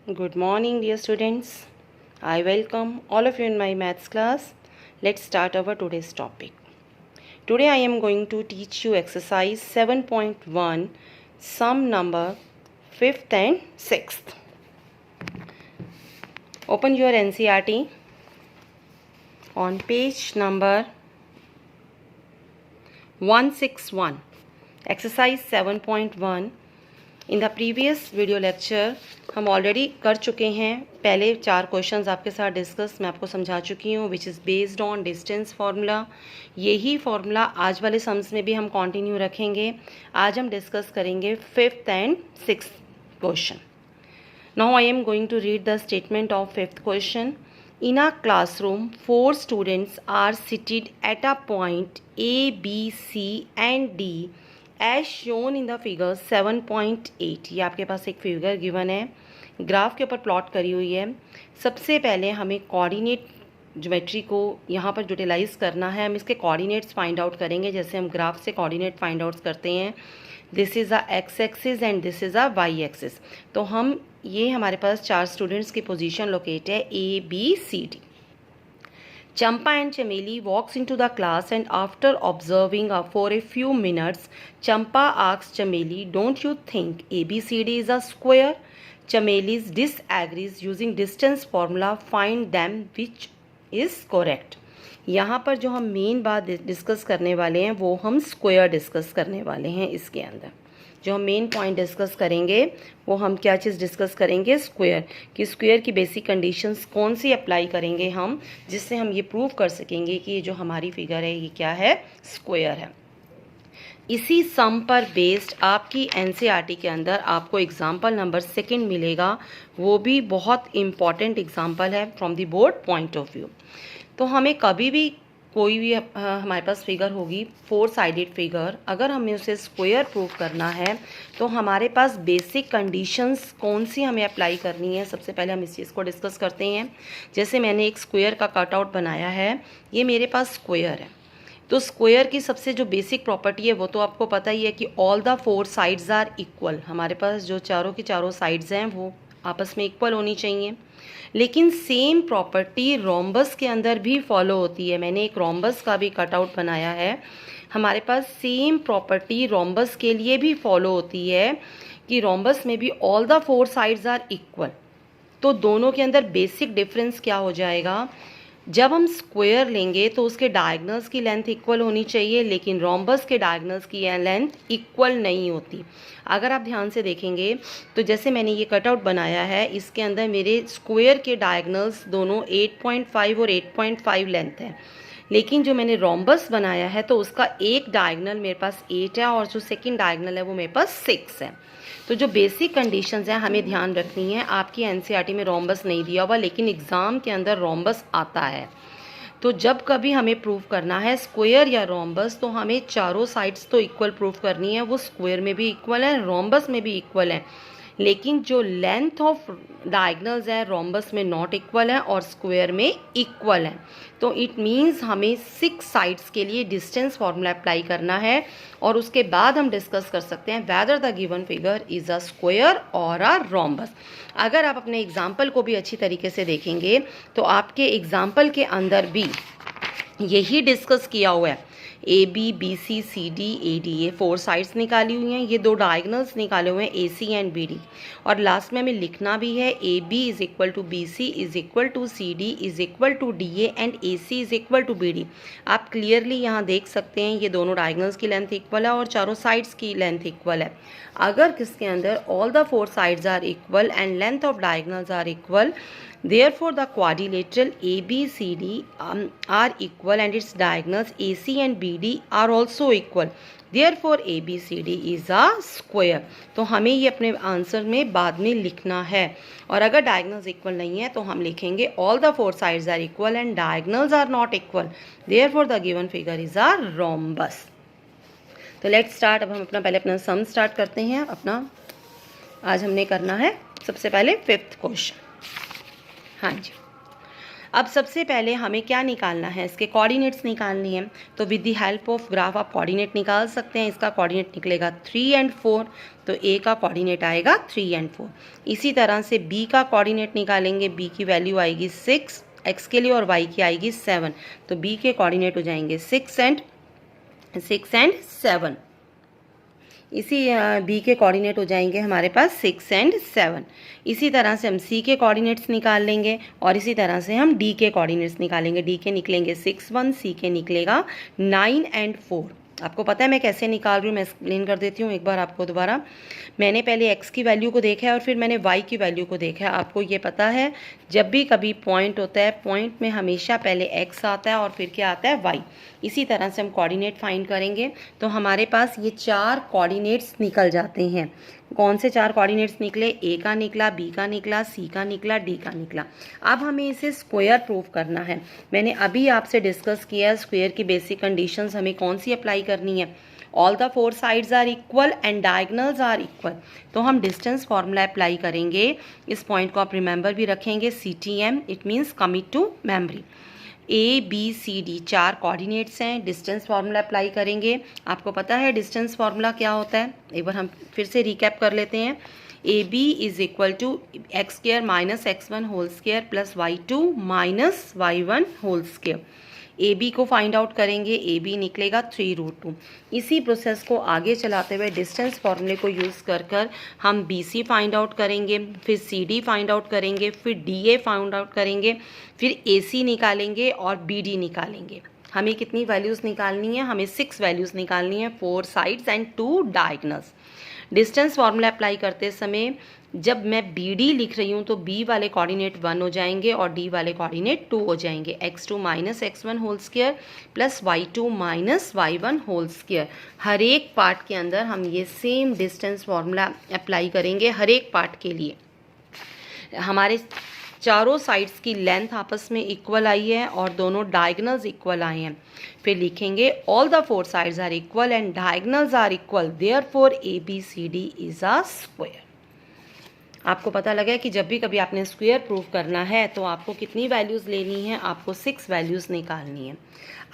Good morning, dear students. I welcome all of you in my maths class. Let's start our today's topic. Today I am going to teach you exercise 7.1, sum number 5th and 6th. Open your NCERT on page number 161. Exercise 7.1. In the previous video lecture हम already कर चुके हैं। पहले 4 questions आपके साथ discuss मैं आपको समझा चुकी हूँ, which is based on distance formula. यही फार्मूला आज वाले सम्स में भी हम कंटिन्यू रखेंगे। आज हम डिस्कस करेंगे 5th and 6th question. Now I am going to read the statement of 5th question. In a classroom 4 students are seated at a point A, B, C and D as shown in the figure 7.8। ये आपके पास एक figure given है, graph के ऊपर plot करी हुई है। सबसे पहले हमें कोऑर्डिनेट ज्योमेट्री को यहाँ पर यूटिलाइज करना है। हम इसके कोऑर्डिनेट्स फाइंड आउट करेंगे, जैसे हम ग्राफ से कोऑर्डिनेट फाइंड आउट करते हैं। This is a X axis and this is a Y axis. तो हम ये हमारे पास 4 स्टूडेंट्स की पोजीशन लोकेट है A, B, C, D. Champa and Chameli walks into the class and after observing her for a few minutes, Champa asks Chameli, "Don't you think ABCD is a square?" Chameli disagrees. Using distance formula, find them which is correct. यहाँ पर जो हम main बात discuss करने वाले हैं वो हम स्क्वायर डिस्कस करने वाले हैं। इसके अंदर जो हम मेन पॉइंट डिस्कस करेंगे वो हम क्या चीज़ डिस्कस करेंगे, स्क्वायर कि स्क्वायर की बेसिक कंडीशंस कौन सी अप्लाई करेंगे हम, जिससे हम ये प्रूव कर सकेंगे कि ये जो हमारी फिगर है ये क्या है, स्क्वायर है। इसी सम पर बेस्ड आपकी एनसीईआरटी के अंदर आपको एग्जाम्पल नंबर 2 मिलेगा। वो भी बहुत इम्पॉर्टेंट एग्जाम्पल है from the board point of view. तो हमें कभी भी कोई भी हमारे पास फिगर होगी 4 साइडेड फिगर, अगर हमें उसे स्क्वायर प्रूव करना है तो हमारे पास बेसिक कंडीशंस कौन सी हमें अप्लाई करनी है। सबसे पहले हम इस चीज़ को डिस्कस करते हैं। जैसे मैंने एक स्क्वायर का कटआउट बनाया है, ये मेरे पास स्क्वायर है। तो स्क्वायर की सबसे जो बेसिक प्रॉपर्टी है वो तो आपको पता ही है कि all the 4 sides are equal. हमारे पास जो चारों की चारों साइड्स हैं वो आपस में इक्वल होनी चाहिए। लेकिन सेम प्रॉपर्टी रोम्बस के अंदर भी फॉलो होती है। मैंने एक रोम्बस का भी कटआउट बनाया है। हमारे पास सेम प्रॉपर्टी रोम्बस के लिए भी फॉलो होती है कि रोम्बस में भी all the 4 sides are equal. तो दोनों के अंदर बेसिक डिफरेंस क्या हो जाएगा, जब हम स्क्वायर लेंगे तो उसके डायगोनल्स की लेंथ इक्वल होनी चाहिए, लेकिन रोम्बस के डायगोनल्स की लेंथ इक्वल नहीं होती। अगर आप ध्यान से देखेंगे तो जैसे मैंने ये कटआउट बनाया है, इसके अंदर मेरे स्क्वायर के डायगोनल्स दोनों 8.5 और 8.5 लेंथ है, लेकिन जो मैंने रोम्बस बनाया है तो उसका एक डायगोनल मेरे पास 8 है और जो सेकंड डायगोनल है वो मेरे पास 6 है। तो जो बेसिक कंडीशंस हैं हमें ध्यान रखनी है। आपकी एनसीईआरटी में रोम्बस नहीं दिया हुआ, लेकिन एग्ज़ाम के अंदर रोम्बस आता है। तो जब कभी हमें प्रूव करना है स्क्वायर या रोम्बस, तो हमें चारों साइड्स तो इक्वल प्रूव करनी है। वो स्क्वायर में भी इक्वल है, रोम्बस में भी इक्वल है, लेकिन जो लेंथ ऑफ डायगोनल्स है रोम्बस में नॉट इक्वल है और स्क्वायर में इक्वल है। तो इट मीन्स हमें 6 साइड्स के लिए डिस्टेंस फार्मूला अप्लाई करना है और उसके बाद हम डिस्कस कर सकते हैं whether the given figure is a square और अ रोम्बस। अगर आप अपने एग्जाम्पल को भी अच्छी तरीके से देखेंगे तो आपके एग्जाम्पल के अंदर भी यही डिस्कस किया हुआ है। AB, BC, CD, AD, ये 4 साइड्स निकाली हुई हैं, ये 2 डायगोनल्स निकाले हुए हैं AC एंड BD, और लास्ट में हमें लिखना भी है AB is equal to BC is equal to CD is equal to DA and AC is equal to BD। आप क्लियरली यहाँ देख सकते हैं ये दोनों डायगोनल्स की लेंथ इक्वल है और चारों साइड्स की लेंथ इक्वल है। अगर किसके अंदर all the 4 sides are equal and length of diagonals are equal, therefore the quadrilateral ABCD are equal and its diagonals AC and BD are also equal, therefore ABCD is a square। तो हमें ये अपने answer में बाद में लिखना है। और अगर डायगोनल्स इक्वल नहीं है तो हम लिखेंगे all the 4 sides are equal and diagonals are not equal, therefore the given figure is a rhombus। तो लेट्स स्टार्ट। अब हम पहले अपना सम स्टार्ट करते हैं। आज हमने करना है सबसे पहले 5th क्वेश्चन। हाँ जी, अब सबसे पहले हमें क्या निकालना है, इसके कोऑर्डिनेट्स निकालनी है। तो with the help of graph आप कोऑर्डिनेट निकाल सकते हैं। इसका कोऑर्डिनेट निकलेगा 3 और 4, तो ए का कोऑर्डिनेट आएगा 3 और 4। इसी तरह से बी का कोऑर्डिनेट निकालेंगे, बी की वैल्यू आएगी 6 एक्स के लिए और वाई की आएगी 7, तो बी के कोऑर्डिनेट हो जाएंगे 6 और 7। इसी बी के कोऑर्डिनेट हो जाएंगे हमारे पास 6 और 7। इसी तरह से हम सी के कोऑर्डिनेट्स निकाल लेंगे और इसी तरह से हम डी के कोऑर्डिनेट्स निकालेंगे। डी के निकलेंगे 6 1, सी के निकलेगा 9 और 4। आपको पता है मैं कैसे निकाल रही हूँ, मैं एक्सप्लेन कर देती हूँ एक बार आपको दोबारा। मैंने पहले x की वैल्यू को देखा है और फिर मैंने y की वैल्यू को देखा है। आपको ये पता है जब भी कभी पॉइंट होता है, पॉइंट में हमेशा पहले x आता है और फिर क्या आता है y। इसी तरह से हम कोऑर्डिनेट फाइंड करेंगे तो हमारे पास ये 4 कोऑर्डिनेट्स निकल जाते हैं। कौन से 4 कोऑर्डिनेट्स निकले, ए का निकला, बी का निकला, सी का निकला, डी का निकला। अब हमें इसे स्क्वायर प्रूफ करना है। मैंने अभी आपसे डिस्कस किया स्क्वायर की बेसिक कंडीशंस हमें कौन सी अप्लाई करनी है। All the 4 sides are equal and diagonals are equal, तो हम डिस्टेंस फार्मूला अप्लाई करेंगे। इस पॉइंट को आप रिमेंबर भी रखेंगे, CTM, it means commit to memory. ABCD 4 coordinates हैं, डिस्टेंस फार्मूला अप्लाई करेंगे। आपको पता है डिस्टेंस फार्मूला क्या होता है, एक बार हम फिर से रिकैप कर लेते हैं। AB is equal to x² minus x1 whole square plus y2 minus y1 whole square. AB को फाइंड आउट करेंगे, AB निकलेगा 3√2। इसी प्रोसेस को आगे चलाते हुए डिस्टेंस फार्मूले को यूज़ कर हम BC फाइंड आउट करेंगे, फिर CD फाइंड आउट करेंगे, फिर DA फाइंड आउट करेंगे, फिर AC निकालेंगे और BD निकालेंगे। हमें कितनी वैल्यूज़ निकालनी है, हमें 6 वैल्यूज़ निकालनी है, 4 sides and 2 diagonals. Distance formula apply करते समय जब मैं BD लिख रही हूँ तो B वाले कोऑर्डिनेट 1 हो जाएंगे और D वाले कोऑर्डिनेट 2 हो जाएंगे। x2 minus x1 whole square plus y2 minus y1 whole square. हर एक पार्ट के अंदर हम ये सेम डिस्टेंस फार्मूला अप्लाई करेंगे हर एक पार्ट के लिए। हमारे चारों साइड्स की लेंथ आपस में इक्वल आई है और दोनों डायगनल्स इक्वल आए हैं। फिर लिखेंगे all the 4 sides are equal and diagonals are equal, therefore ABCD is a square. आपको पता लगा कि जब भी कभी आपने स्क्वायर प्रूफ करना है तो आपको कितनी वैल्यूज़ लेनी है, आपको 6 वैल्यूज़ निकालनी है।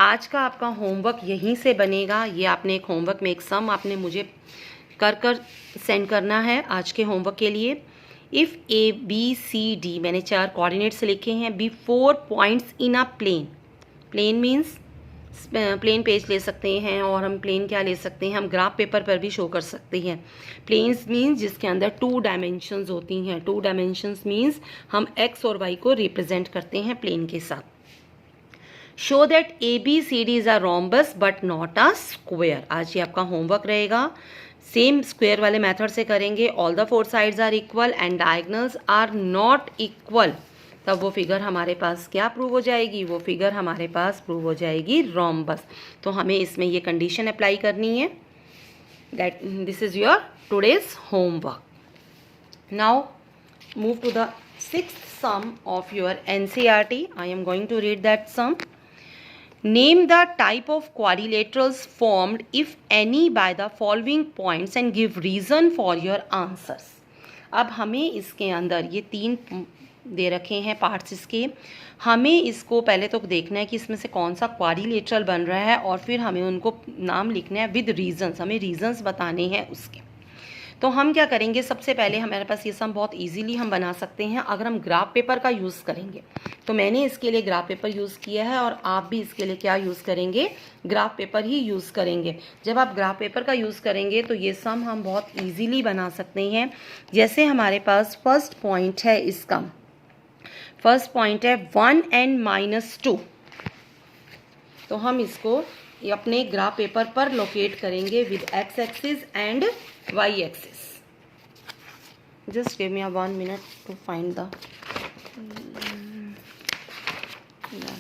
आज का आपका होमवर्क यहीं से बनेगा। ये आपने एक होमवर्क में एक सम आपने मुझे कर सेंड करना है आज के होमवर्क के लिए। इफ़ ABCD मैंने 4 कोऑर्डिनेट्स लिखे हैं, be 4 points in a plane. Plane means plain page ले सकते हैं और हम प्लेन क्या ले सकते हैं, हम ग्राफ पेपर पर भी शो कर सकते हैं। प्लेन्स मीन्स जिसके अंदर 2 डायमेंशंस होती हैं। 2 डायमेंशंस मीन्स हम x और y को रिप्रेजेंट करते हैं प्लेन के साथ। Show that ABCD is a rhombus but not a square. आज ये आपका होमवर्क रहेगा। सेम स्क्वायर वाले मेथड से करेंगे। All the 4 sides are equal and diagonals are not equal, तब वो फिगर हमारे पास क्या प्रूव हो जाएगी, वो फिगर हमारे पास प्रूव हो जाएगी रोम्बस। तो हमें इसमें ये कंडीशन अप्लाई करनी है। That this is your today's homework. Now move to the 6th sum of your NCERT। I am going to read that sum. Name the type of quadrilaterals formed if any by the following points and give reason for your answers। अब हमें इसके अंदर ये 3 दे रखे हैं parts इसके। हमें इसको पहले तो देखना है कि इसमें से कौन सा क्वाड्रिलेटरल बन रहा है और फिर हमें उनको नाम लिखना है विद रीजंस। हमें रीजंस बताने हैं उसके। तो हम क्या करेंगे, सबसे पहले हमारे पास ये सम बहुत इजीली हम बना सकते हैं अगर हम ग्राफ पेपर का यूज़ करेंगे। तो मैंने इसके लिए ग्राफ पेपर यूज़ किया है और आप भी इसके लिए क्या यूज़ करेंगे, ग्राफ पेपर ही यूज़ करेंगे। जब आप ग्राफ पेपर का यूज़ करेंगे तो ये सम हम बहुत ईजीली बना सकते हैं। जैसे हमारे पास फर्स्ट पॉइंट है, इसका फर्स्ट पॉइंट है 1 and -2। तो हम इसको अपने ग्राफ पेपर पर लोकेट करेंगे with x axis and y axis. Just give me 1 minute to find the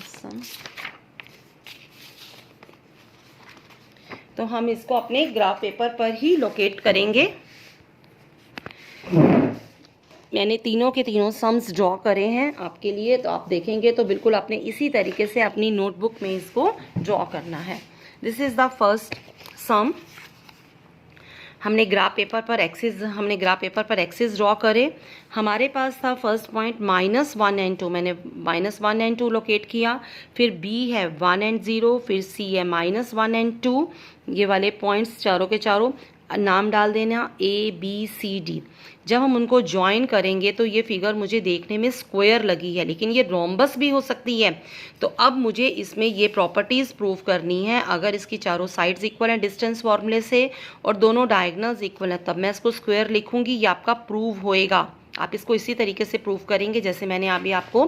sum. तो हम इसको अपने ग्राफ पेपर पर ही लोकेट करेंगे। मैंने तीनों के तीनों सम्स ड्रॉ करे हैं आपके लिए, तो आप देखेंगे तो बिल्कुल आपने इसी तरीके से अपनी नोटबुक में इसको ड्रॉ करना है। दिस इज़ द फर्स्ट सम। हमने ग्राफ पेपर पर एक्सिस ड्रॉ करे। हमारे पास था फर्स्ट पॉइंट -1 एंड 2, मैंने -1 एंड 2 लोकेट किया। फिर बी है 1 एंड 0, फिर सी है -1 एंड 2। ये वाले पॉइंट्स चारों के चारों नाम डाल देना ABCD। जब हम उनको ज्वाइन करेंगे तो ये फिगर मुझे देखने में स्क्वायर लगी है, लेकिन ये रोम्बस भी हो सकती है। तो अब मुझे इसमें ये प्रॉपर्टीज़ प्रूव करनी है। अगर इसकी चारों साइड्स इक्वल हैं डिस्टेंस फॉर्मूले से और दोनों डायगोनल्स इक्वल हैं, तब मैं इसको स्क्वायर लिखूंगी। ये आपका प्रूव होएगा। आप इसको इसी तरीके से प्रूव करेंगे जैसे मैंने अभी आपको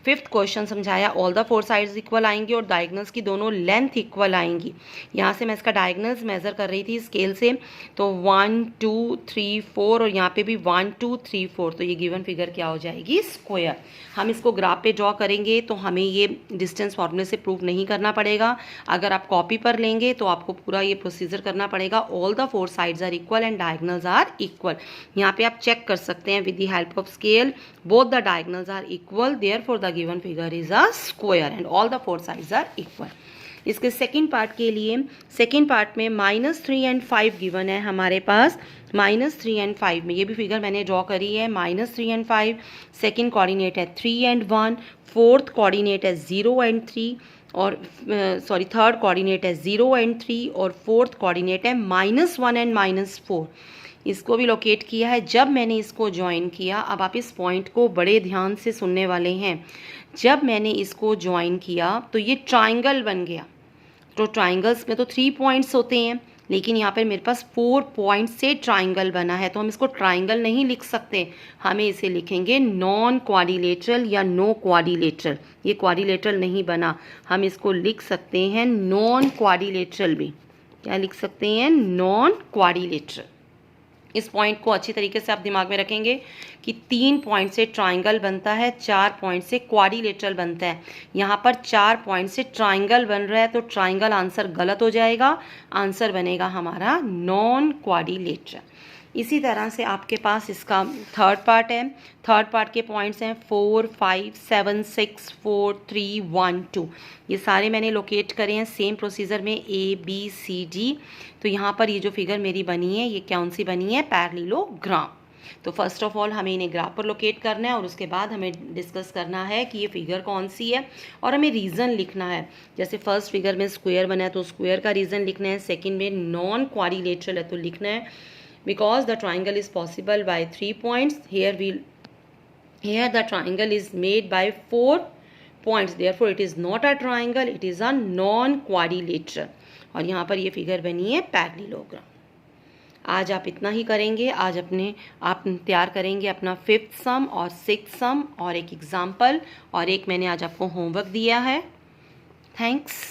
5th क्वेश्चन समझाया। ऑल द 4 साइड्स इक्वल आएंगी और डायगोनल्स की दोनों लेंथ इक्वल आएंगी। यहाँ से मैं इसका डायगोनल्स मेजर कर रही थी स्केल से, तो 1 2 3 4 और यहाँ पे भी 1 2 3 4। तो ये गिवन फिगर क्या हो जाएगी? स्क्वायर। हम इसको ग्राफ पे ड्रॉ करेंगे तो हमें ये डिस्टेंस फॉर्मूले से प्रूव नहीं करना पड़ेगा। अगर आप कॉपी पर लेंगे तो आपको पूरा ये प्रोसीजर करना पड़ेगा। All the 4 sides are equal and diagonals are equal. यहाँ पे आप चेक कर सकते हैं with the help of scale, both the diagonals are equal, therefore the given figure is a square and all the 4 sides are equal। इसके second part के लिए, second part में -3 एंड 5 गिवन है हमारे पास। -3 एंड 5 में ये भी फिगर मैंने ड्रॉ करी है। -3 एंड 5, सेकंड कोऑर्डिनेट है 3 एंड 1, फोर्थ कोऑर्डिनेट है 0 एंड 3 और थर्ड कोऑर्डिनेट है 0 एंड 3 और फोर्थ कोऑर्डिनेट है -1 एंड -4। इसको भी लोकेट किया है। जब मैंने इसको ज्वाइन किया, अब आप इस पॉइंट को बड़े ध्यान से सुनने वाले हैं। जब मैंने इसको ज्वाइन किया तो ये ट्राइंगल बन गया। तो ट्राइंगल्स में तो 3 पॉइंट्स होते हैं, लेकिन यहाँ पर मेरे पास 4 पॉइंट से ट्राइंगल बना है। तो हम इसको ट्राइंगल नहीं लिख सकते, हमें इसे लिखेंगे नॉन क्वाड्रिलेटरल या नो क्वाड्रिलेटरल। ये क्वाड्रिलेटरल नहीं बना, हम इसको लिख सकते हैं नॉन क्वाड्रिलेटरल भी। क्या लिख सकते हैं? Non quadrilateral. इस पॉइंट को अच्छी तरीके से आप दिमाग में रखेंगे कि 3 पॉइंट से ट्राइंगल बनता है, 4 पॉइंट से क्वाड्रिलेटरल बनता है। यहाँ पर 4 पॉइंट से ट्राइंगल बन रहा है, तो ट्राइंगल आंसर गलत हो जाएगा। आंसर बनेगा हमारा नॉन क्वाड्रिलेटरल। इसी तरह से आपके पास इसका थर्ड पार्ट है। थर्ड पार्ट के पॉइंट्स हैं 4 5 7 6 4 3 1 2। ये सारे मैंने लोकेट करे हैं सेम प्रोसीजर में ABCD। तो यहाँ पर ये जो फिगर मेरी बनी है, ये कौन सी बनी है? पैरेललोग्राम। तो फर्स्ट ऑफ ऑल हमें इन्हें ग्राफ पर लोकेट करना है और उसके बाद हमें डिस्कस करना है कि ये फिगर कौन सी है और हमें रीज़न लिखना है। जैसे फर्स्ट फिगर में स्क्वायर बना है तो स्क्वायर का रीज़न लिखना है। सेकेंड में नॉन क्वाड्रिलेटरल है तो लिखना है because the triangle is possible by 3 points, here the triangle is made by 4 points, therefore it is not a triangle, it is a non quadrilateral। और यहाँ पर ये फिगर बनी है पैरेललोग्राम। आज आप इतना ही करेंगे। आज आप तैयार करेंगे अपना 5th सम और 6th सम और एक एग्जाम्पल और एक मैंने आज आपको होमवर्क दिया है। थैंक्स।